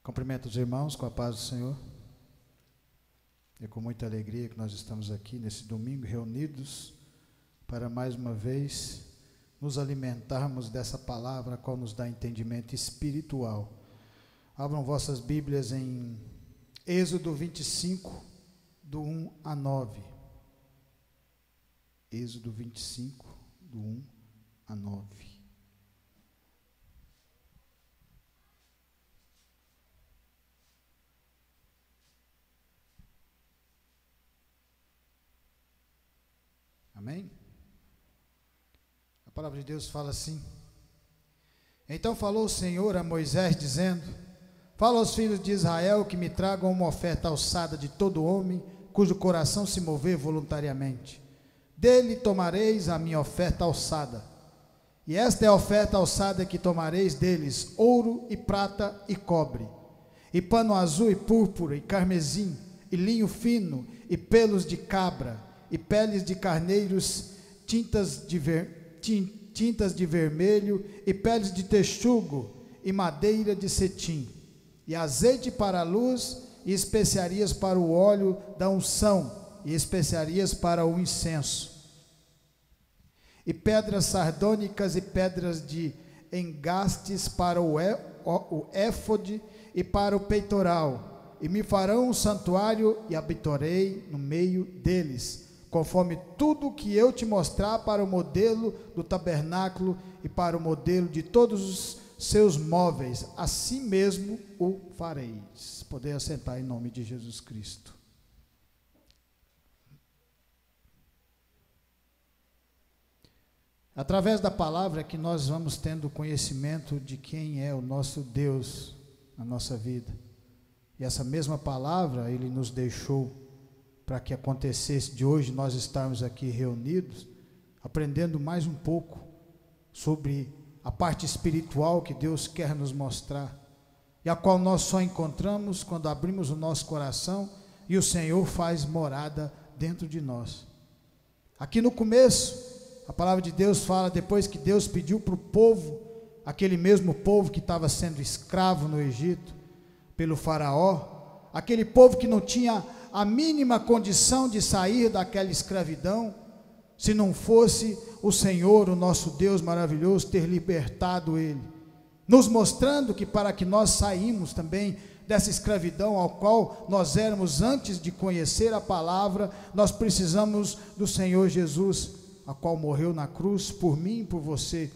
Cumprimento os irmãos com a paz do Senhor. É com muita alegria que nós estamos aqui nesse domingo reunidos para mais uma vez nos alimentarmos dessa palavra, a qual nos dá entendimento espiritual. Abram vossas Bíblias em Êxodo 25, do 1 a 9. Êxodo 25, do 1 a 9. Amém? A palavra de Deus fala assim: Então falou o Senhor a Moisés, dizendo: Fala aos filhos de Israel que me tragam uma oferta alçada de todo homem, cujo coração se mover voluntariamente. Dele tomareis a minha oferta alçada. E esta é a oferta alçada que tomareis deles: ouro e prata e cobre, e pano azul e púrpura e carmesim, e linho fino, e pelos de cabra, e peles de carneiros, tintas de vermelho, e peles de texugo, e madeira de cetim, e azeite para a luz, e especiarias para o óleo da unção, e especiarias para o incenso, e pedras sardônicas e pedras de engastes para o éfode e para o peitoral, e me farão um santuário, e habitarei no meio deles, conforme tudo que eu te mostrar para o modelo do tabernáculo e para o modelo de todos os seus móveis, assim mesmo o fareis. Poder assentar em nome de Jesus Cristo. Através da palavra que nós vamos tendo conhecimento de quem é o nosso Deus na nossa vida. E essa mesma palavra Ele nos deixou para que acontecesse de hoje nós estarmos aqui reunidos, aprendendo mais um pouco sobre a parte espiritual que Deus quer nos mostrar, e a qual nós só encontramos quando abrimos o nosso coração e o Senhor faz morada dentro de nós. Aqui no começo, a palavra de Deus fala, depois que Deus pediu para o povo, aquele mesmo povo que estava sendo escravo no Egito, pelo faraó, aquele povo que não tinha a mínima condição de sair daquela escravidão, se não fosse o Senhor, o nosso Deus maravilhoso, ter libertado ele, nos mostrando que para que nós saímos também dessa escravidão ao qual nós éramos antes de conhecer a palavra, nós precisamos do Senhor Jesus, a qual morreu na cruz por mim e por você.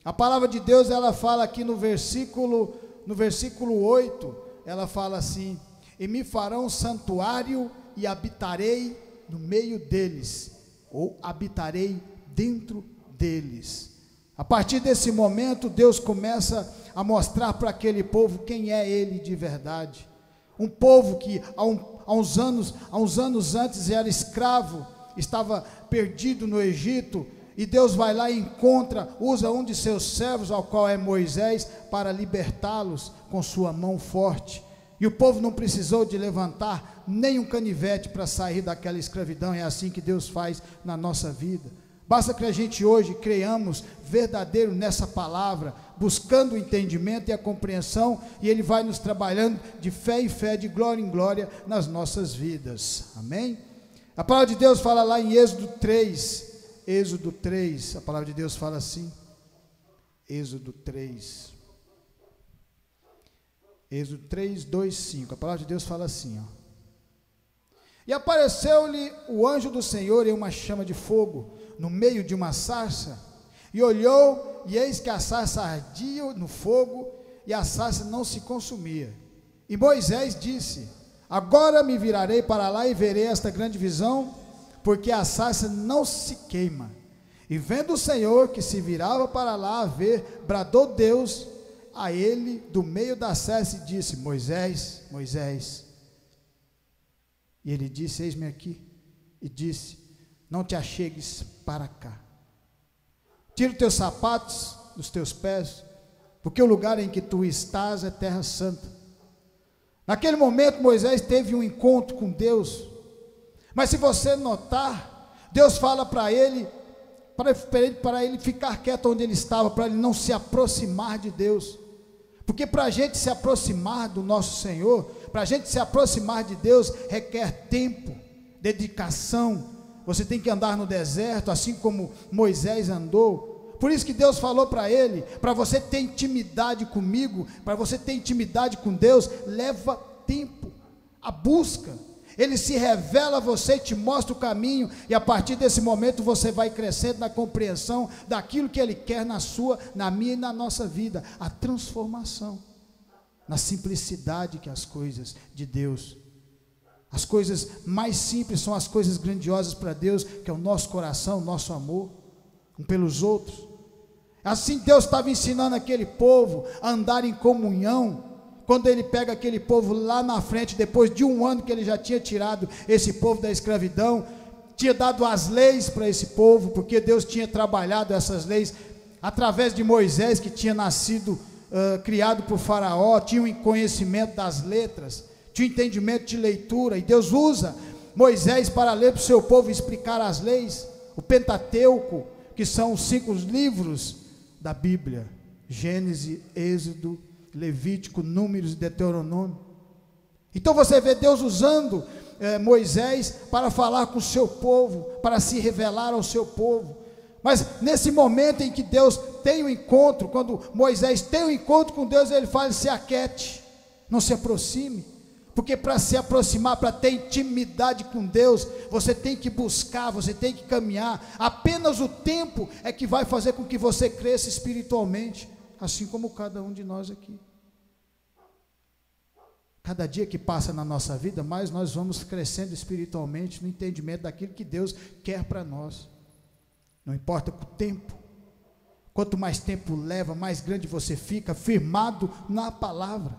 A palavra de Deus, ela fala aqui no versículo 8, ela fala assim: e me farão um santuário e habitarei no meio deles, ou habitarei dentro deles. A partir desse momento, Deus começa a mostrar para aquele povo quem é Ele de verdade. Um povo que há uns anos antes era escravo, estava perdido no Egito, e Deus vai lá e usa um de seus servos, ao qual é Moisés, para libertá-los com sua mão forte. E o povo não precisou de levantar nem um canivete para sair daquela escravidão. É assim que Deus faz na nossa vida. Basta que a gente hoje creiamos verdadeiro nessa palavra, buscando o entendimento e a compreensão, e Ele vai nos trabalhando de fé em fé, de glória em glória nas nossas vidas. Amém? A palavra de Deus fala lá em Êxodo 3, a palavra de Deus fala assim, Êxodo 3, 2, 5, a palavra de Deus fala assim, ó. E apareceu-lhe o anjo do Senhor em uma chama de fogo, no meio de uma sarça, e olhou, e eis que a sarça ardia no fogo, e a sarça não se consumia. E Moisés disse: agora me virarei para lá e verei esta grande visão, porque a sarça não se queima. E vendo o Senhor que se virava para lá a ver, bradou Deus a ele do meio da sarça e disse: Moisés, Moisés. E ele disse: eis-me aqui. E disse: não te achegues para cá. Tira os teus sapatos dos teus pés, porque o lugar em que tu estás é terra santa. Naquele momento Moisés teve um encontro com Deus, mas se você notar, Deus fala para ele ficar quieto onde ele estava, para ele não se aproximar de Deus, Porque para a gente se aproximar do nosso Senhor, para a gente se aproximar de Deus, requer tempo, dedicação. Você tem que andar no deserto, assim como Moisés andou. Por isso que Deus falou para ele: para você ter intimidade comigo, para você ter intimidade com Deus, leva tempo, a busca. Ele se revela a você, te mostra o caminho, e a partir desse momento você vai crescendo na compreensão daquilo que Ele quer na sua, na minha e na nossa vida, a transformação, na simplicidade que as coisas de Deus, as coisas mais simples são as coisas grandiosas para Deus, que é o nosso coração, o nosso amor, um pelos outros. Assim Deus estava ensinando aquele povo a andar em comunhão, quando Ele pega aquele povo lá na frente, depois de um ano que Ele já tinha tirado esse povo da escravidão, tinha dado as leis para esse povo, porque Deus tinha trabalhado essas leis através de Moisés, que tinha nascido, criado por Faraó, tinha um conhecimento das letras, tinha um entendimento de leitura, e Deus usa Moisés para ler para o seu povo e explicar as leis, o Pentateuco, que são os 5 livros da Bíblia, Gênesis, Êxodo, Levítico, Números e Deuteronômio. Então você vê Deus usando Moisés para falar com o seu povo, para se revelar ao seu povo. Mas nesse momento em que Deus tem o encontro, quando Moisés tem o encontro com Deus, ele fala: se aquete, não se aproxime, porque para se aproximar, para ter intimidade com Deus, você tem que buscar, você tem que caminhar. Apenas o tempo é que vai fazer com que você cresça espiritualmente, assim como cada um de nós aqui. Cada dia que passa na nossa vida, mais nós vamos crescendo espiritualmente no entendimento daquilo que Deus quer para nós. Não importa o tempo, quanto mais tempo leva, mais grande você fica, firmado na palavra.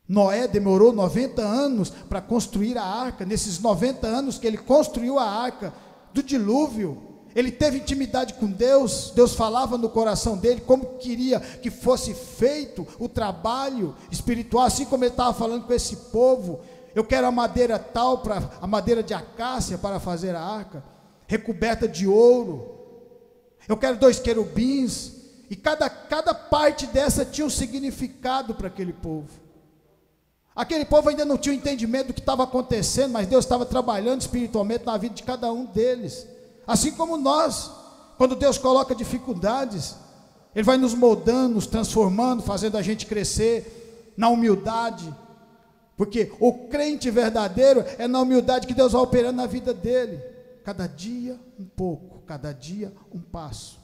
Noé demorou 90 anos para construir a arca. Nesses 90 anos que ele construiu a arca do dilúvio, ele teve intimidade com Deus. Deus falava no coração dele como queria que fosse feito o trabalho espiritual, assim como ele estava falando com esse povo. Eu quero a madeira tal, a madeira de acácia para fazer a arca, recoberta de ouro. Eu quero 2 querubins, e cada parte dessa tinha um significado para aquele povo. Aquele povo ainda não tinha o entendimento do que estava acontecendo, mas Deus estava trabalhando espiritualmente na vida de cada um deles. Assim como nós, quando Deus coloca dificuldades, Ele vai nos moldando, nos transformando, fazendo a gente crescer na humildade, porque o crente verdadeiro é na humildade que Deus vai operando na vida dele, cada dia um pouco, cada dia um passo,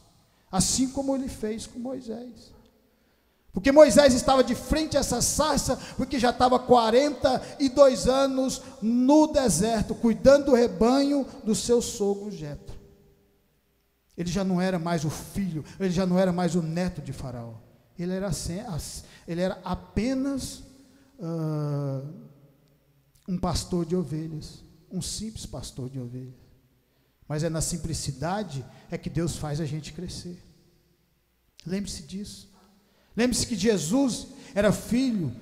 assim como Ele fez com Moisés. Porque Moisés estava de frente a essa sarça, porque já estava 42 anos no deserto, cuidando do rebanho do seu sogro Jetro. Ele já não era mais o filho, ele já não era mais o neto de Faraó. Ele era apenas um pastor de ovelhas, um simples pastor de ovelhas. Mas é na simplicidade é que Deus faz a gente crescer. Lembre-se disso. Lembre-se que Jesus era filho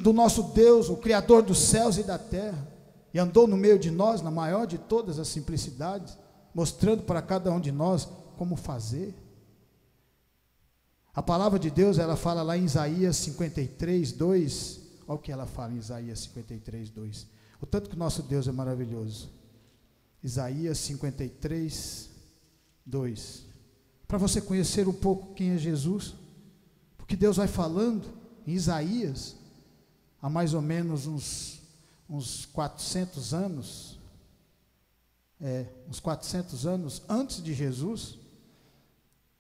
do nosso Deus, o Criador dos céus e da terra, e andou no meio de nós, na maior de todas as simplicidades, mostrando para cada um de nós como fazer. A palavra de Deus, ela fala lá em Isaías 53, 2, olha o que ela fala em Isaías 53, 2, o tanto que o nosso Deus é maravilhoso. Isaías 53, 2, para você conhecer um pouco quem é Jesus, porque Deus vai falando em Isaías, há mais ou menos uns 400 anos, uns 400 anos antes de Jesus,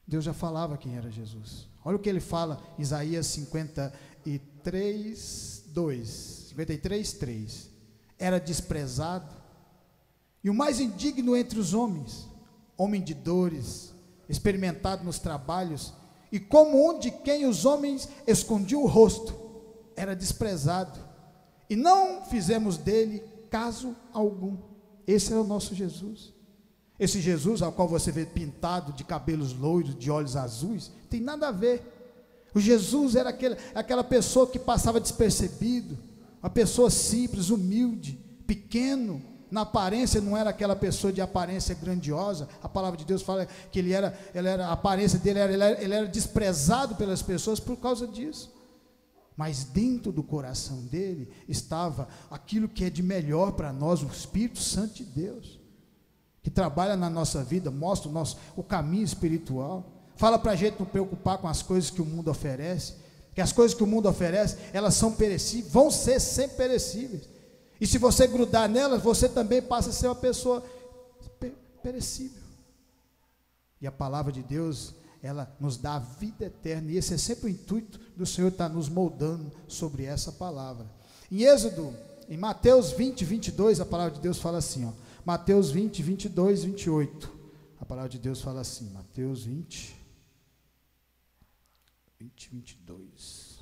Deus já falava quem era Jesus. Olha o que ele fala, Isaías 53, 3, era desprezado, e o mais indigno entre os homens, homem de dores, experimentado nos trabalhos, e como um de quem os homens escondiam o rosto, era desprezado, e não fizemos dele caso algum. Esse era o nosso Jesus. Esse Jesus ao qual você vê pintado de cabelos loiros, de olhos azuis, tem nada a ver. O Jesus era aquela pessoa que passava despercebido, uma pessoa simples, humilde, pequeno, Na aparência não era aquela pessoa de aparência grandiosa. A palavra de Deus fala que a aparência dele ele era desprezado pelas pessoas por causa disso. Mas dentro do coração dele estava aquilo que é de melhor para nós, o Espírito Santo de Deus, que trabalha na nossa vida, mostra o caminho espiritual. Fala para a gente não preocupar com as coisas que o mundo oferece, que as coisas que o mundo oferece, elas são perecíveis, vão ser sempre perecíveis. E se você grudar nelas, você também passa a ser uma pessoa perecível. E a palavra de Deus, ela nos dá a vida eterna, e esse é sempre o intuito do Senhor, estar nos moldando sobre essa palavra. Em Mateus 20, 22, a palavra de Deus fala assim, Mateus 20, 22, 28, a palavra de Deus fala assim, Mateus 20, 22.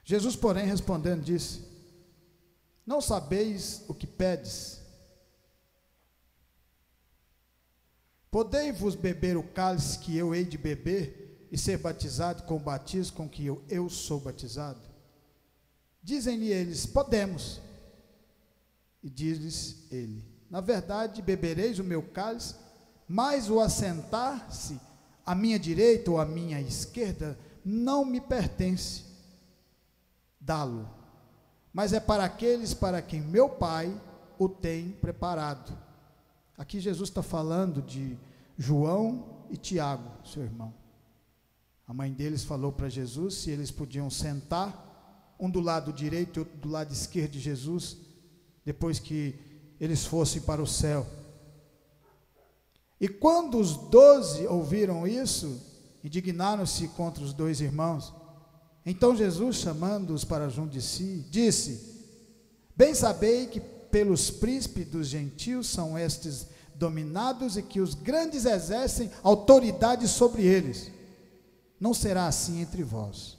Jesus, porém, respondendo, disse: não sabeis o que pedes? Podei-vos beber o cálice que eu hei de beber e ser batizado com o batismo com que eu sou batizado? Dizem-lhe eles: podemos. E diz-lhes ele: na verdade, bebereis o meu cálice, mas o assentar-se à minha direita ou à minha esquerda não me pertence dá-lo, mas é para aqueles para quem meu Pai o tem preparado. Aqui Jesus está falando de João e Tiago, seu irmão. A mãe deles falou para Jesus se eles podiam sentar, um do lado direito e outro do lado esquerdo de Jesus, depois que eles fossem para o céu. E quando os 12 ouviram isso, indignaram-se contra os dois irmãos. Então Jesus, chamando-os para junto de si, disse: bem sabei que pelos príncipes dos gentios são estes dominados e que os grandes exercem autoridade sobre eles. Não será assim entre vós.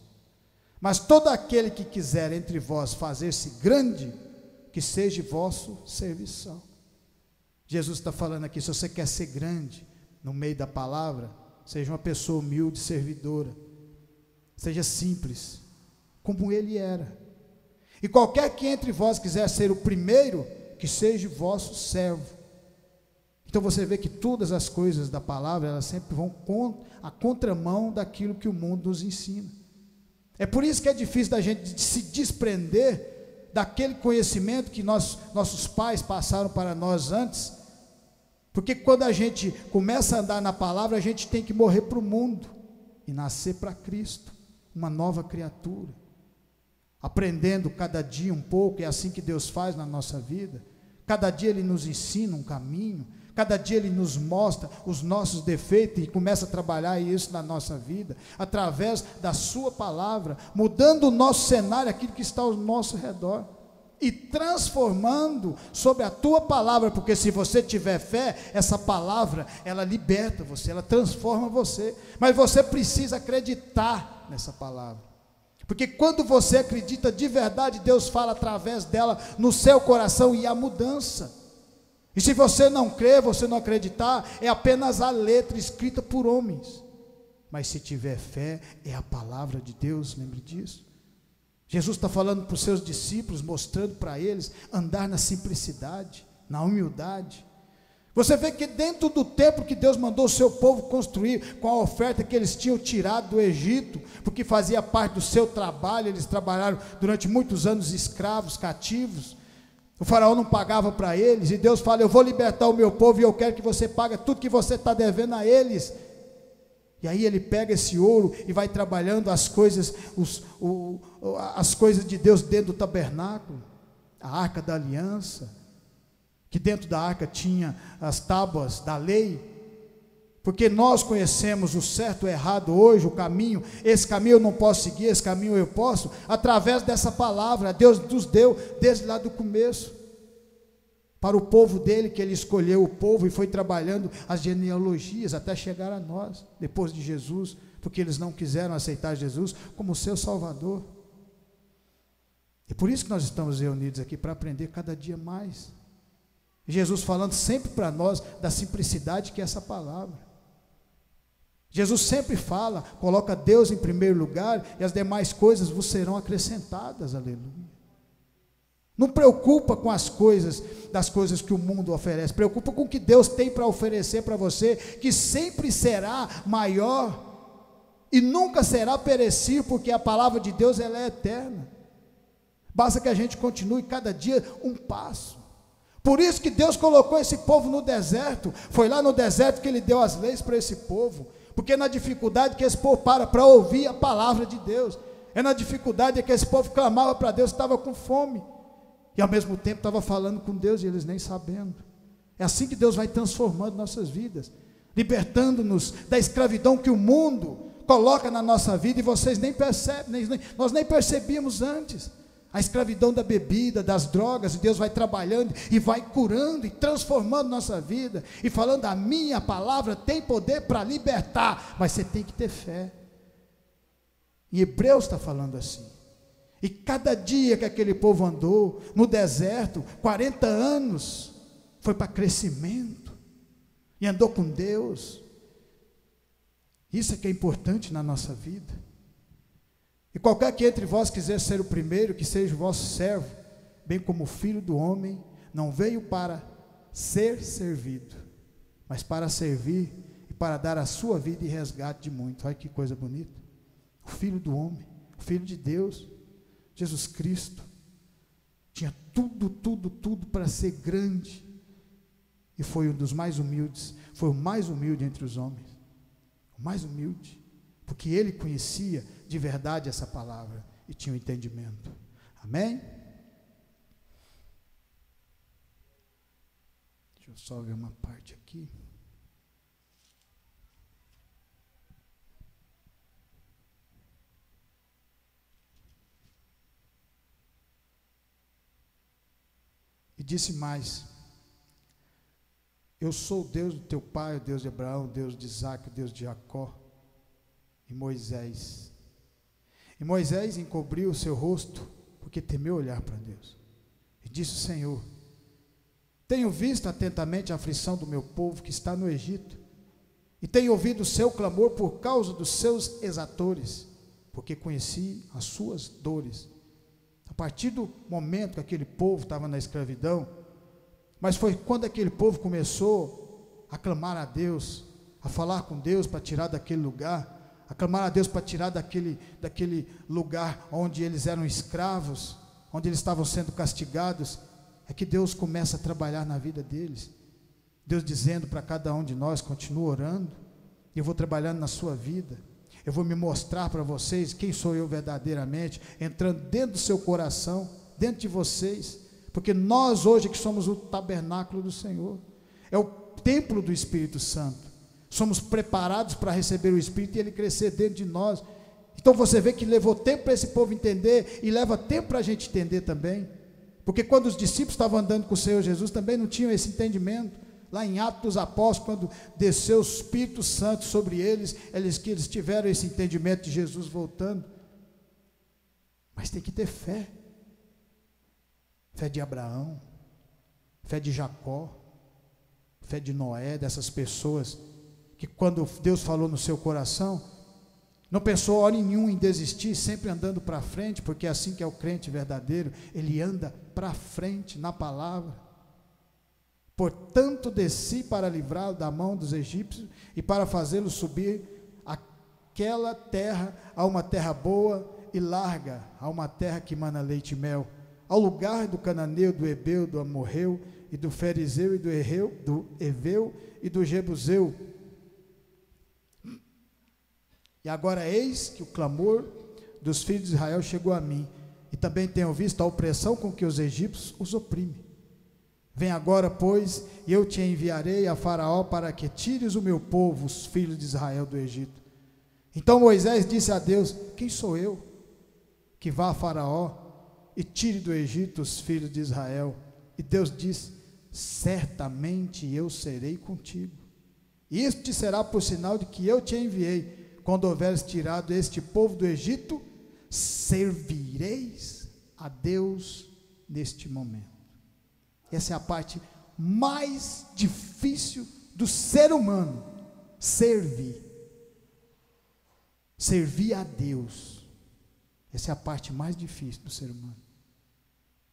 Mas todo aquele que quiser entre vós fazer-se grande, que seja vosso serviçal. Jesus está falando aqui, se você quer ser grande no meio da palavra, seja uma pessoa humilde, servidora. Seja simples, como ele era. E qualquer que entre vós quiser ser o primeiro, que seja vosso servo. Então você vê que todas as coisas da palavra, elas sempre vão à contramão daquilo que o mundo nos ensina. É por isso que é difícil da gente se desprender daquele conhecimento que nossos pais passaram para nós antes. Porque quando a gente começa a andar na palavra, a gente tem que morrer para o mundo e nascer para Cristo. Uma nova criatura, aprendendo cada dia um pouco. É assim que Deus faz na nossa vida. Cada dia Ele nos ensina um caminho, cada dia Ele nos mostra os nossos defeitos e começa a trabalhar isso na nossa vida, através da sua palavra, mudando o nosso cenário, aquilo que está ao nosso redor, e transformando sobre a tua palavra, porque se você tiver fé, essa palavra, ela liberta você, ela transforma você, mas você precisa acreditar nessa palavra, porque quando você acredita de verdade, Deus fala através dela no seu coração, e há mudança. E se você não crer, você não acreditar, é apenas a letra escrita por homens, mas se tiver fé, é a palavra de Deus, lembre disso. Jesus está falando para os seus discípulos, mostrando para eles andar na simplicidade, na humildade. Você vê que dentro do templo que Deus mandou o seu povo construir, com a oferta que eles tinham tirado do Egito, porque fazia parte do seu trabalho, eles trabalharam durante muitos anos escravos, cativos, o faraó não pagava para eles, e Deus fala: eu vou libertar o meu povo, e eu quero que você pague tudo que você está devendo a eles. E aí ele pega esse ouro e vai trabalhando as coisas, as coisas de Deus dentro do tabernáculo, a arca da aliança, que dentro da arca tinha as tábuas da lei, porque nós conhecemos o certo e o errado hoje, o caminho, esse caminho eu não posso seguir, esse caminho eu posso, através dessa palavra. Deus nos deu desde lá do começo, para o povo dele, que ele escolheu o povo e foi trabalhando as genealogias até chegar a nós, depois de Jesus, porque eles não quiseram aceitar Jesus como seu Salvador. E por isso que nós estamos reunidos aqui, para aprender cada dia mais. Jesus falando sempre para nós da simplicidade que é essa palavra. Jesus sempre fala, coloca Deus em primeiro lugar e as demais coisas vos serão acrescentadas, aleluia. Não preocupa com as coisas, das coisas que o mundo oferece, preocupa com o que Deus tem para oferecer para você, que sempre será maior e nunca será perecer, porque a palavra de Deus ela é eterna. Basta que a gente continue cada dia um passo. Por isso que Deus colocou esse povo no deserto. Foi lá no deserto que Ele deu as leis para esse povo, porque é na dificuldade que esse povo para ouvir a palavra de Deus, é na dificuldade que esse povo clamava para Deus, estava com fome, e ao mesmo tempo estava falando com Deus, e eles nem sabendo. É assim que Deus vai transformando nossas vidas, libertando-nos da escravidão que o mundo coloca na nossa vida, e vocês nem percebem, nós nem percebíamos antes, a escravidão da bebida, das drogas, e Deus vai trabalhando, e vai curando, e transformando nossa vida, e falando, a minha palavra tem poder para libertar, mas você tem que ter fé. E Hebreus está falando assim, e cada dia que aquele povo andou, no deserto, 40 anos, foi para crescimento, e andou com Deus. Isso é que é importante na nossa vida. E qualquer que entre vós quiser ser o primeiro, que seja o vosso servo, bem como o Filho do homem, não veio para ser servido, mas para servir e para dar a sua vida em resgate de muitos. Olha que coisa bonita. O Filho do homem, o Filho de Deus, Jesus Cristo, tinha tudo para ser grande, e foi um dos mais humildes, foi o mais humilde entre os homens, o mais humilde, porque ele conhecia de verdade essa palavra e tinha um entendimento. Amém? Deixa eu só ver uma parte aqui. E disse mais: eu sou o Deus do teu pai, o Deus de Abraão, o Deus de Isaque, o Deus de Jacó. E Moisés encobriu o seu rosto, porque temeu olhar para Deus, e disse o Senhor: tenho visto atentamente a aflição do meu povo que está no Egito, e tenho ouvido o seu clamor por causa dos seus exatores, porque conheci as suas dores. A partir do momento que aquele povo estava na escravidão, mas foi quando aquele povo começou a clamar a Deus, a falar com Deus para tirar daquele lugar, a clamar a Deus para tirar daquele lugar onde eles eram escravos, onde eles estavam sendo castigados, é que Deus começa a trabalhar na vida deles. Deus dizendo para cada um de nós: continua orando, e eu vou trabalhando na sua vida, eu vou me mostrar para vocês quem sou eu verdadeiramente, entrando dentro do seu coração, dentro de vocês, porque nós hoje que somos o tabernáculo do Senhor, é o templo do Espírito Santo, somos preparados para receber o Espírito e ele crescer dentro de nós. Então você vê que levou tempo para esse povo entender, e leva tempo para a gente entender também, porque quando os discípulos estavam andando com o Senhor Jesus, também não tinham esse entendimento. Lá em Atos dos Apóstolos, quando desceu o Espírito Santo sobre eles, eles tiveram esse entendimento de Jesus voltando. Mas tem que ter fé, fé de Abraão, fé de Jacó, fé de Noé, dessas pessoas que quando Deus falou no seu coração, não pensou hora nenhuma em desistir, sempre andando para frente, porque é assim que é o crente verdadeiro, ele anda para frente na palavra. Portanto desci para livrá-lo da mão dos egípcios, e para fazê-lo subir aquela terra, a uma terra boa e larga, a uma terra que mana leite e mel, ao lugar do cananeu, do hebeu, do amorreu, e do ferizeu, e do heveu, e do jebuseu. E agora eis que o clamor dos filhos de Israel chegou a mim, e também tenho visto a opressão com que os egípcios os oprimem. Vem agora, pois, e eu te enviarei a Faraó para que tires o meu povo, os filhos de Israel, do Egito. Então Moisés disse a Deus: quem sou eu que vá a Faraó e tire do Egito os filhos de Israel? E Deus disse: certamente eu serei contigo. Isto te será por sinal de que eu te enviei. Quando houveres tirado este povo do Egito, servireis a Deus neste momento. Essa é a parte mais difícil do ser humano, servir. Servir a Deus. Essa é a parte mais difícil do ser humano.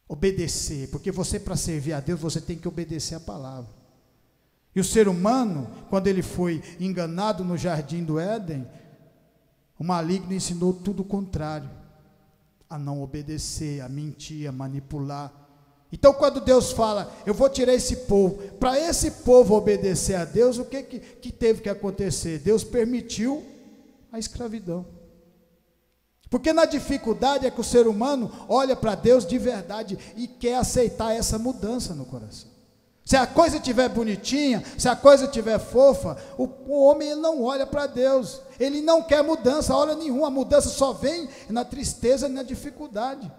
Obedecer, porque você, para servir a Deus, você tem que obedecer a palavra. E o ser humano, quando ele foi enganado no jardim do Éden, o maligno ensinou tudo o contrário, a não obedecer, a mentir, a manipular. Então, quando Deus fala, eu vou tirar esse povo, para esse povo obedecer a Deus, o que teve que acontecer? Deus permitiu a escravidão. Porque na dificuldade é que o ser humano olha para Deus de verdade e quer aceitar essa mudança no coração. Se a coisa estiver bonitinha, se a coisa estiver fofa, o homem ele não olha para Deus, ele não quer mudança, hora nenhuma, a mudança só vem na tristeza e na dificuldade.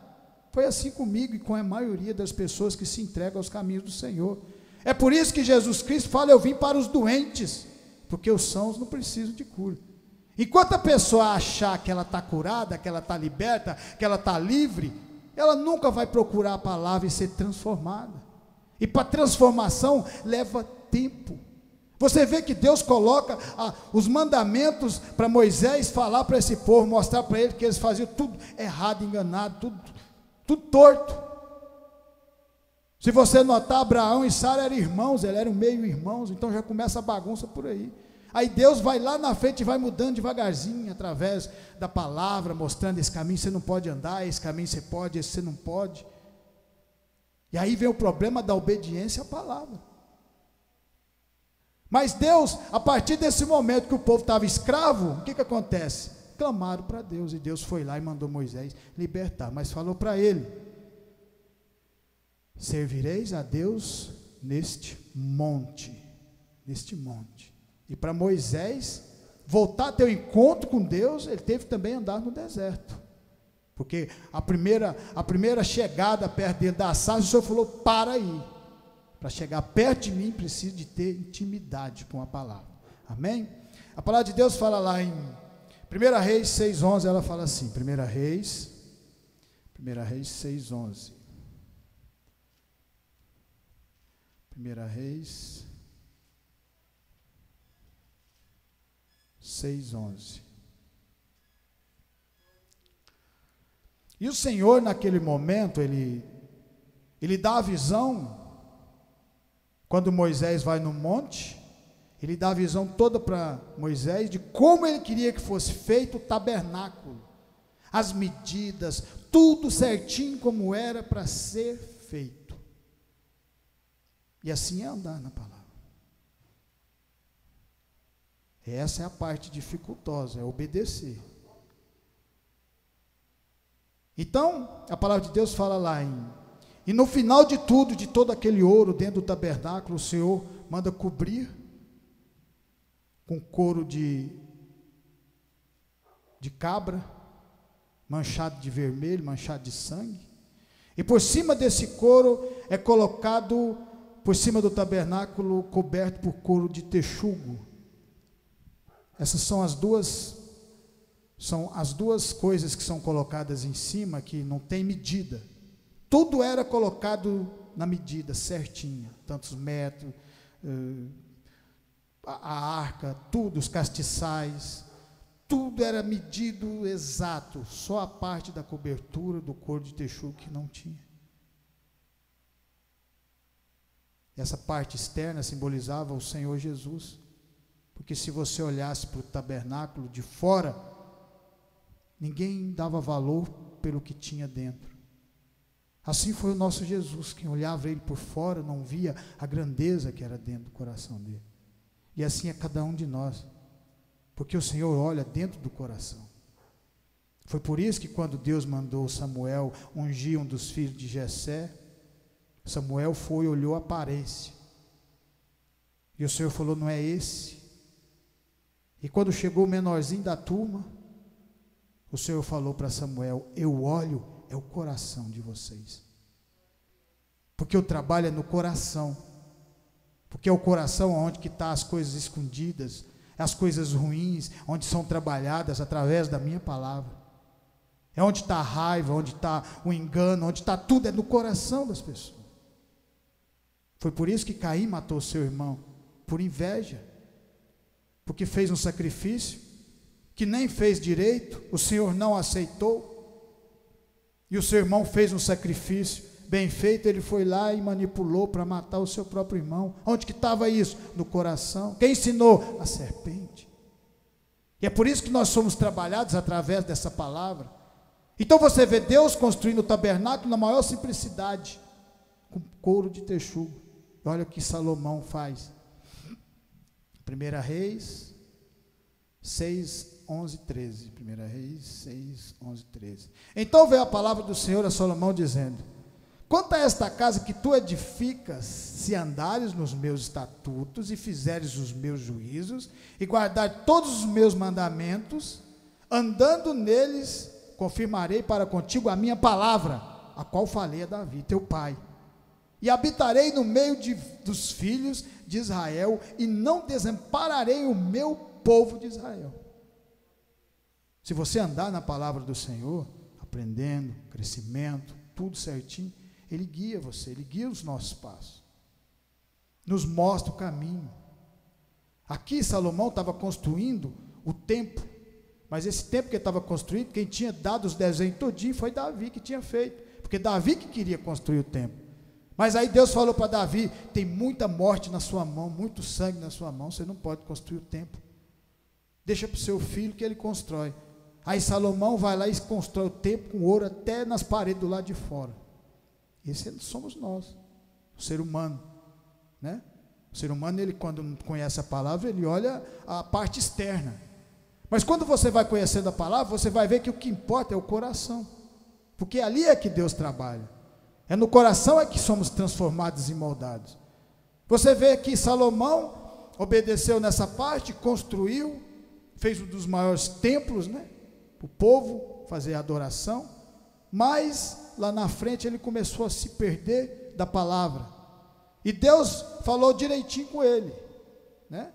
Foi assim comigo e com a maioria das pessoas que se entregam aos caminhos do Senhor. É por isso que Jesus Cristo fala, eu vim para os doentes, porque os sãos não precisam de cura. Enquanto a pessoa achar que ela está curada, que ela está liberta, que ela está livre, ela nunca vai procurar a palavra e ser transformada. E para transformação leva tempo. Você vê que Deus coloca os mandamentos para Moisés falar para esse povo, mostrar para ele que eles faziam tudo errado, enganado, tudo torto. Se você notar, Abraão e Sara eram irmãos, eles eram meio irmãos, então já começa a bagunça por aí. Aí Deus vai lá na frente e vai mudando devagarzinho, através da palavra, mostrando esse caminho você não pode andar, esse caminho você pode, esse você não pode. E aí vem o problema da obediência à palavra. Mas Deus, a partir desse momento que o povo estava escravo, o que acontece? Clamaram para Deus, e Deus foi lá e mandou Moisés libertar, mas falou para ele, servireis a Deus neste monte, e para Moisés voltar a ter um encontro com Deus, ele teve também andar no deserto, porque a primeira chegada perto da sarça, o Senhor falou, para aí, para chegar perto de mim, preciso de ter intimidade com a palavra, amém? A palavra de Deus fala lá em 1 Reis 6,11, ela fala assim, 1 Reis 6,11, 1 Reis 6,11, e o Senhor naquele momento, ele dá a visão, quando Moisés vai no monte, ele dá a visão toda para Moisés, de como ele queria que fosse feito o tabernáculo, as medidas, tudo certinho como era para ser feito, e assim é andar na palavra. Essa é a parte dificultosa, é obedecer. Então, a palavra de Deus fala lá e no final de tudo, de todo aquele ouro dentro do tabernáculo, o Senhor manda cobrir com couro de cabra, manchado de vermelho, manchado de sangue, e por cima desse couro é colocado, por cima do tabernáculo, coberto por couro de texugo. Essas são as duas coisas que são colocadas em cima, que não tem medida. Tudo era colocado na medida certinha, tantos metros, a arca, tudo, os castiçais, tudo era medido exato, só a parte da cobertura do couro de texugo que não tinha. Essa parte externa simbolizava o Senhor Jesus, porque se você olhasse para o tabernáculo de fora, ninguém dava valor pelo que tinha dentro. Assim foi o nosso Jesus, quem olhava ele por fora não via a grandeza que era dentro do coração dele. E assim é cada um de nós, porque o Senhor olha dentro do coração. Foi por isso que quando Deus mandou Samuel ungir um dos filhos de Jessé, Samuel foi e olhou a aparência, e o Senhor falou, não é esse. E quando chegou o menorzinho da turma, o Senhor falou para Samuel, eu olho, é o coração de vocês, porque o trabalho é no coração, porque é o coração onde que está as coisas escondidas, as coisas ruins, onde são trabalhadas através da minha palavra. É onde está a raiva, onde está o engano, onde está tudo, é no coração das pessoas. Foi por isso que Caim matou seu irmão, por inveja, porque fez um sacrifício que nem fez direito, o Senhor não aceitou, e o seu irmão fez um sacrifício bem feito, ele foi lá e manipulou para matar o seu próprio irmão. Onde que estava isso? No coração. Quem ensinou? A serpente. E é por isso que nós somos trabalhados através dessa palavra. Então você vê Deus construindo o tabernáculo na maior simplicidade, com couro de texugo. Olha o que Salomão faz. 1 Reis 6, 11, 13. 1 Reis 6, 11, 13. Então veio a palavra do Senhor a Salomão dizendo: quanto a esta casa que tu edificas, se andares nos meus estatutos e fizeres os meus juízos e guardar todos os meus mandamentos, andando neles, confirmarei para contigo a minha palavra, a qual falei a Davi, teu pai. E habitarei no meio dos filhos de Israel, e não desampararei o meu povo de Israel. Se você andar na palavra do Senhor, aprendendo, crescimento, tudo certinho, Ele guia você, Ele guia os nossos passos, nos mostra o caminho. Aqui Salomão estava construindo o templo, mas esse templo que ele estava construindo, quem tinha dado os desenhos todinho foi Davi que tinha feito, porque Davi que queria construir o templo. Mas aí Deus falou para Davi: tem muita morte na sua mão, muito sangue na sua mão, você não pode construir o templo, deixa para o seu filho que ele constrói. Aí Salomão vai lá e constrói o templo com ouro até nas paredes do lado de fora. Esse somos nós, o ser humano, né? O ser humano, ele quando não conhece a palavra, ele olha a parte externa, mas quando você vai conhecendo a palavra, você vai ver que o que importa é o coração, porque ali é que Deus trabalha, é no coração é que somos transformados e moldados. Você vê que Salomão obedeceu nessa parte, construiu, fez um dos maiores templos, né? O povo fazer adoração, mas lá na frente ele começou a se perder da palavra, e Deus falou direitinho com ele, né?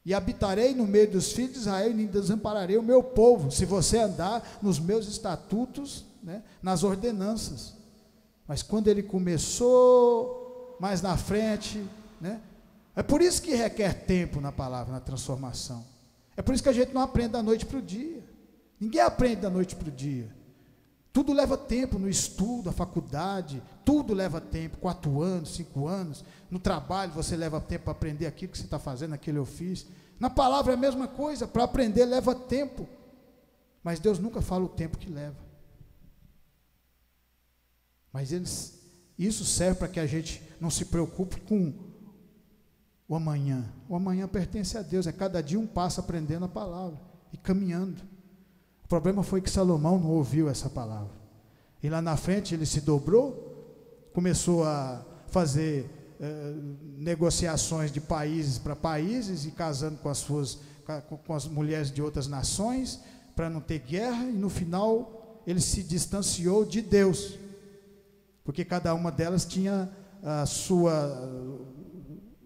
E habitarei no meio dos filhos de Israel, e nem desampararei o meu povo, se você andar nos meus estatutos, né, nas ordenanças. Mas quando ele começou mais na frente, né, é por isso que requer tempo na palavra, na transformação. É por isso que a gente não aprende da noite para o dia. Ninguém aprende da noite para o dia. Tudo leva tempo no estudo, a faculdade, tudo leva tempo, 4 anos, 5 anos. No trabalho você leva tempo para aprender aquilo que você está fazendo, aquele ofício. Na palavra é a mesma coisa, para aprender leva tempo. Mas Deus nunca fala o tempo que leva. Mas isso serve para que a gente não se preocupe com o amanhã. O amanhã pertence a Deus, é cada dia um passo aprendendo a palavra e caminhando. O problema foi que Salomão não ouviu essa palavra, e lá na frente ele se dobrou, começou a fazer negociações de países para países, e casando com as mulheres de outras nações, para não ter guerra, e no final ele se distanciou de Deus, porque cada uma delas tinha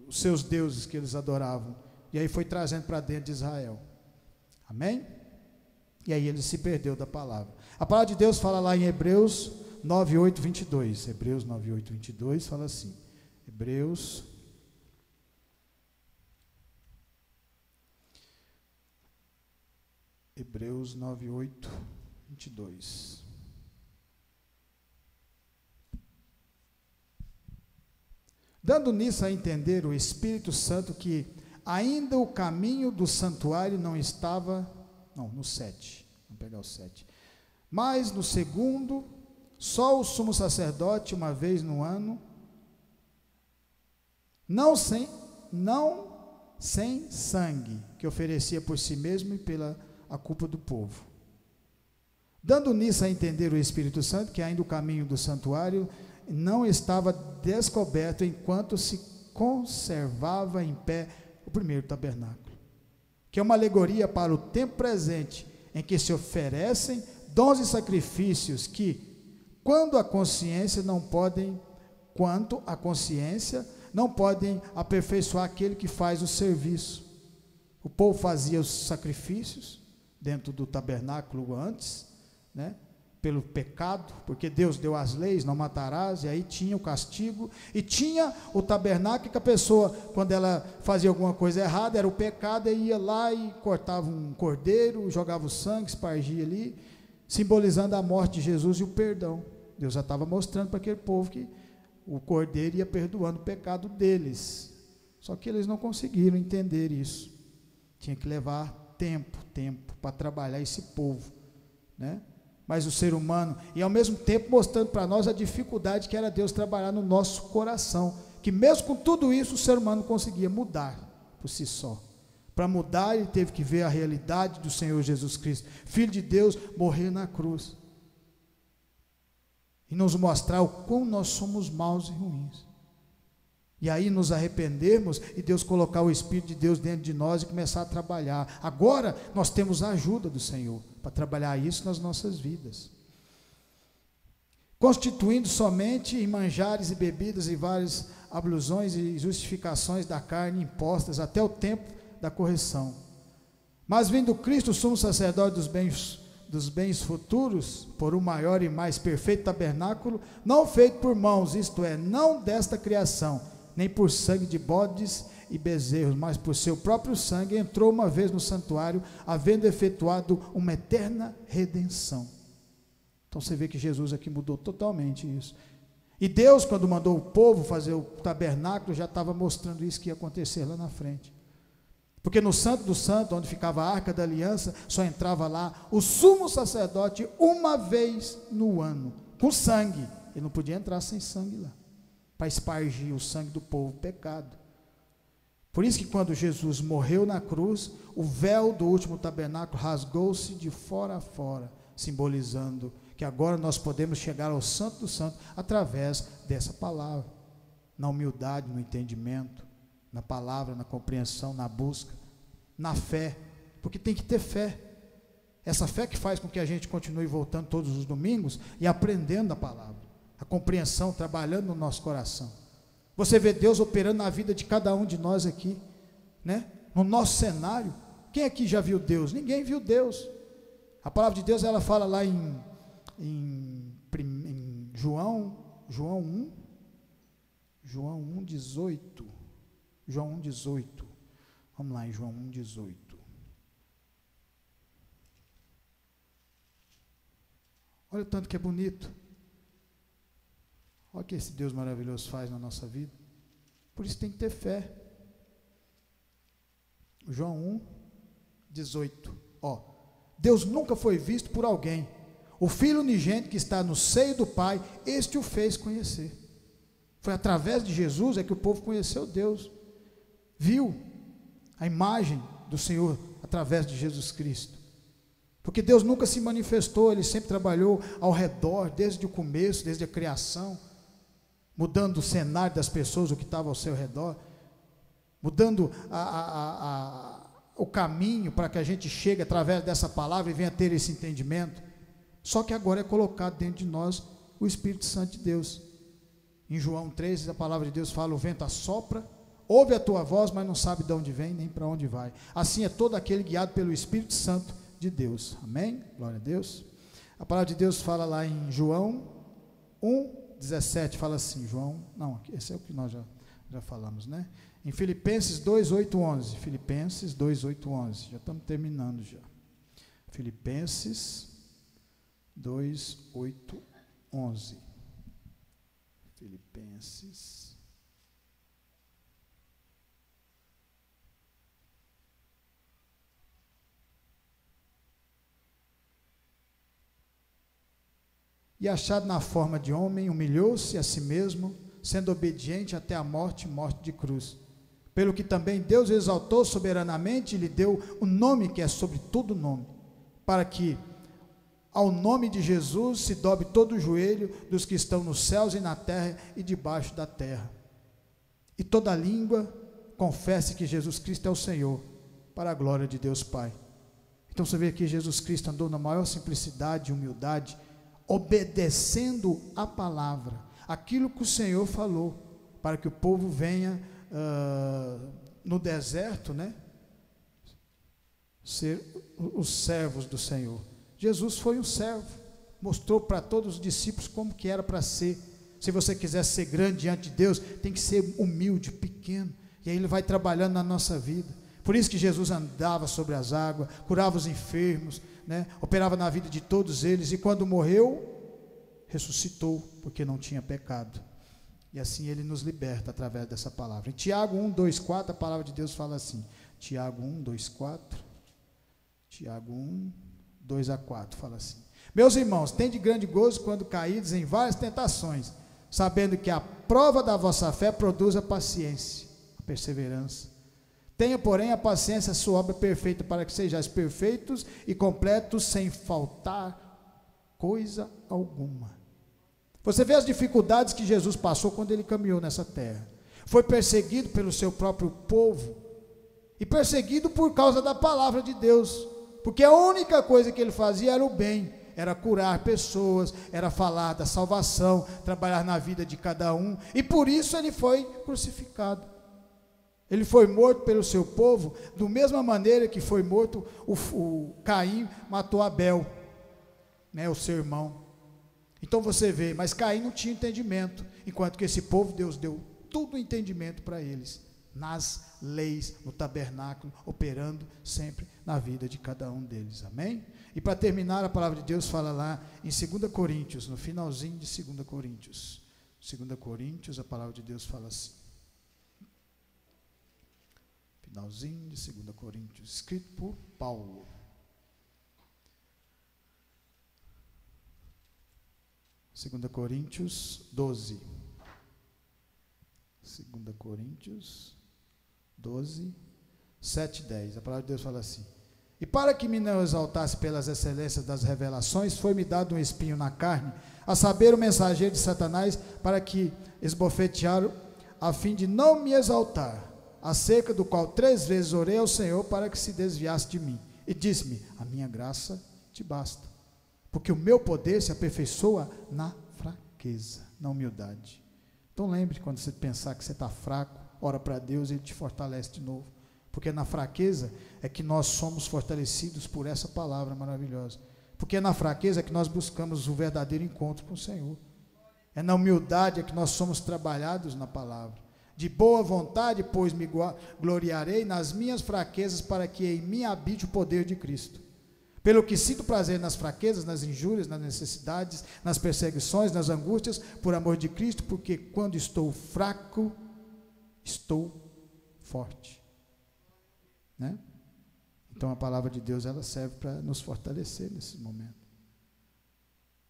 os seus deuses que eles adoravam, e aí foi trazendo para dentro de Israel. Amém? E aí ele se perdeu da palavra. A palavra de Deus fala lá em Hebreus 9, 8, 22. Hebreus 9, 8, 22 fala assim. Hebreus 9, 8, 22. Dando nisso a entender o Espírito Santo que ainda o caminho do santuário não estava... Não, no 7, vamos pegar o 7. Mas no segundo, só o sumo sacerdote, uma vez no ano, não sem sangue, que oferecia por si mesmo e pela a culpa do povo. Dando nisso a entender o Espírito Santo, que ainda o caminho do santuário não estava descoberto, enquanto se conservava em pé o primeiro tabernáculo, que é uma alegoria para o tempo presente, em que se oferecem dons e sacrifícios que, quanto à consciência, não podem aperfeiçoar aquele que faz o serviço. O povo fazia os sacrifícios, dentro do tabernáculo antes, né? Pelo pecado, porque Deus deu as leis, não matarás, e aí tinha o castigo, e tinha o tabernáculo, que a pessoa, quando ela fazia alguma coisa errada, era o pecado, e ia lá e cortava um cordeiro, jogava o sangue, espargia ali, simbolizando a morte de Jesus e o perdão. Deus já estava mostrando para aquele povo que o cordeiro ia perdoando o pecado deles, só que eles não conseguiram entender isso. Tinha que levar tempo para trabalhar esse povo, né? Mas o ser humano, e ao mesmo tempo mostrando para nós a dificuldade que era Deus trabalhar no nosso coração, que mesmo com tudo isso o ser humano conseguia mudar por si só. Para mudar, ele teve que ver a realidade do Senhor Jesus Cristo, Filho de Deus, morrer na cruz e nos mostrar o quão nós somos maus e ruins, e aí nos arrependermos e Deus colocar o Espírito de Deus dentro de nós e começar a trabalhar. Agora nós temos a ajuda do Senhor para trabalhar isso nas nossas vidas, constituindo somente em manjares e bebidas e várias ablusões e justificações da carne impostas até o tempo da correção. Mas vindo Cristo, sumo sacerdote dos bens futuros, por um maior e mais perfeito tabernáculo, não feito por mãos, isto é, não desta criação, nem por sangue de bodes e bezerros, mas por seu próprio sangue, entrou uma vez no santuário, havendo efetuado uma eterna redenção. Então você vê que Jesus aqui mudou totalmente isso. E Deus, quando mandou o povo fazer o tabernáculo, já estava mostrando isso que ia acontecer lá na frente. Porque no Santo do Santo, onde ficava a Arca da Aliança, só entrava lá o sumo sacerdote uma vez no ano, com sangue. Ele não podia entrar sem sangue lá, para espargir o sangue do povo pecado. Por isso que quando Jesus morreu na cruz, o véu do último tabernáculo rasgou-se de fora a fora, simbolizando que agora nós podemos chegar ao Santo do Santo através dessa palavra, na humildade, no entendimento, na palavra, na compreensão, na busca, na fé, porque tem que ter fé. Essa fé que faz com que a gente continue voltando todos os domingos e aprendendo a palavra, a compreensão, trabalhando no nosso coração. Você vê Deus operando na vida de cada um de nós aqui, né? No nosso cenário. Quem aqui já viu Deus? Ninguém viu Deus. A palavra de Deus, ela fala lá em João 1:18. João 1:18. Vamos lá em João 1:18. Olha o tanto que é bonito. Olha o que esse Deus maravilhoso faz na nossa vida. Por isso tem que ter fé. João 1:18. Deus nunca foi visto por alguém. O Filho unigênito que está no seio do Pai, este o fez conhecer. Foi através de Jesus é que o povo conheceu Deus. Viu a imagem do Senhor através de Jesus Cristo. Porque Deus nunca se manifestou, Ele sempre trabalhou ao redor, desde o começo, desde a criação, mudando o cenário das pessoas, o que estava ao seu redor, mudando o caminho para que a gente chegue através dessa palavra e venha ter esse entendimento. Só que agora é colocado dentro de nós o Espírito Santo de Deus. Em João 3, a palavra de Deus fala: o vento assopra, ouve a tua voz, mas não sabe de onde vem nem para onde vai. Assim é todo aquele guiado pelo Espírito Santo de Deus. Amém? Glória a Deus. A palavra de Deus fala lá em João 1:17, fala assim, esse é o que nós já falamos, né? Em Filipenses 2:8-11, Filipenses 2:8-11, já estamos terminando já. Filipenses 2:8-11. Filipenses. E achado na forma de homem, humilhou-se a si mesmo, sendo obediente até a morte de cruz. Pelo que também Deus o exaltou soberanamente e lhe deu o nome que é sobre todo nome, para que ao nome de Jesus se dobre todo o joelho dos que estão nos céus e na terra e debaixo da terra, e toda língua confesse que Jesus Cristo é o Senhor, para a glória de Deus Pai. Então você vê que Jesus Cristo andou na maior simplicidade e humildade, obedecendo a palavra, aquilo que o Senhor falou, para que o povo venha no deserto, né? ser os servos do Senhor. Jesus foi um servo, mostrou para todos os discípulos como que era para ser. Se você quiser ser grande diante de Deus, tem que ser humilde, pequeno, e aí ele vai trabalhando na nossa vida. Por isso que Jesus andava sobre as águas, curava os enfermos, né? Operava na vida de todos eles, e quando morreu, ressuscitou, porque não tinha pecado. E assim ele nos liberta através dessa palavra. Em Tiago 1, 2, 4, a palavra de Deus fala assim, Tiago 1, 2, 4, Tiago 1, 2 a 4, fala assim: meus irmãos, tende grande gozo quando caídes em várias tentações, sabendo que a prova da vossa fé produz a paciência, a perseverança. Tenha, porém, a paciência, a sua obra perfeita, para que sejais perfeitos e completos, sem faltar coisa alguma. Você vê as dificuldades que Jesus passou quando ele caminhou nessa terra. Foi perseguido pelo seu próprio povo, e perseguido por causa da palavra de Deus, porque a única coisa que ele fazia era o bem, era curar pessoas, era falar da salvação, trabalhar na vida de cada um, e por isso ele foi crucificado. Ele foi morto pelo seu povo, da mesma maneira que foi morto o Caim matou Abel, né, o seu irmão. Então você vê, mas Caim não tinha entendimento, enquanto que esse povo, Deus deu todo o entendimento para eles, nas leis, no tabernáculo, operando sempre na vida de cada um deles, amém? E para terminar, a palavra de Deus fala lá em 2 Coríntios, no finalzinho de 2 Coríntios, 2 Coríntios, a palavra de Deus fala assim, finalzinho de 2 Coríntios, escrito por Paulo, 2 Coríntios 12, 2 Coríntios 12, 7 e 10, a palavra de Deus fala assim: e para que me não exaltasse pelas excelências das revelações, foi-me dado um espinho na carne, a saber, o mensageiro de Satanás, para que esbofetearam, a fim de não me exaltar, acerca do qual 3 vezes orei ao Senhor para que se desviasse de mim, e disse-me: a minha graça te basta, porque o meu poder se aperfeiçoa na fraqueza, na humildade. Então lembre, quando você pensar que você está fraco, ora para Deus e Ele te fortalece de novo, porque na fraqueza é que nós somos fortalecidos por essa palavra maravilhosa, porque é na fraqueza é que nós buscamos o verdadeiro encontro com o Senhor, é na humildade é que nós somos trabalhados na palavra. De boa vontade, pois me gloriarei nas minhas fraquezas, para que em mim habite o poder de Cristo. Pelo que sinto prazer nas fraquezas, nas injúrias, nas necessidades, nas perseguições, nas angústias, por amor de Cristo, porque quando estou fraco, estou forte, né? Então a palavra de Deus, ela serve para nos fortalecer nesse momento.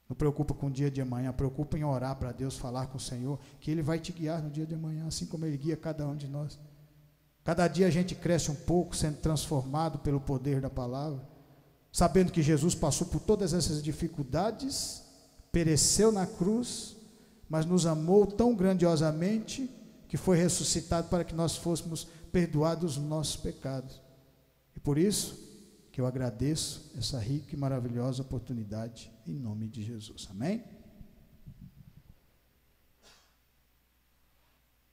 Não preocupa com o dia de amanhã, preocupa em orar para Deus, falar com o Senhor, que Ele vai te guiar no dia de amanhã, assim como Ele guia cada um de nós. Cada dia a gente cresce um pouco, sendo transformado pelo poder da palavra, sabendo que Jesus passou por todas essas dificuldades, pereceu na cruz, mas nos amou tão grandiosamente, que foi ressuscitado para que nós fôssemos perdoados os nossos pecados. E por isso que eu agradeço essa rica e maravilhosa oportunidade, em nome de Jesus, amém?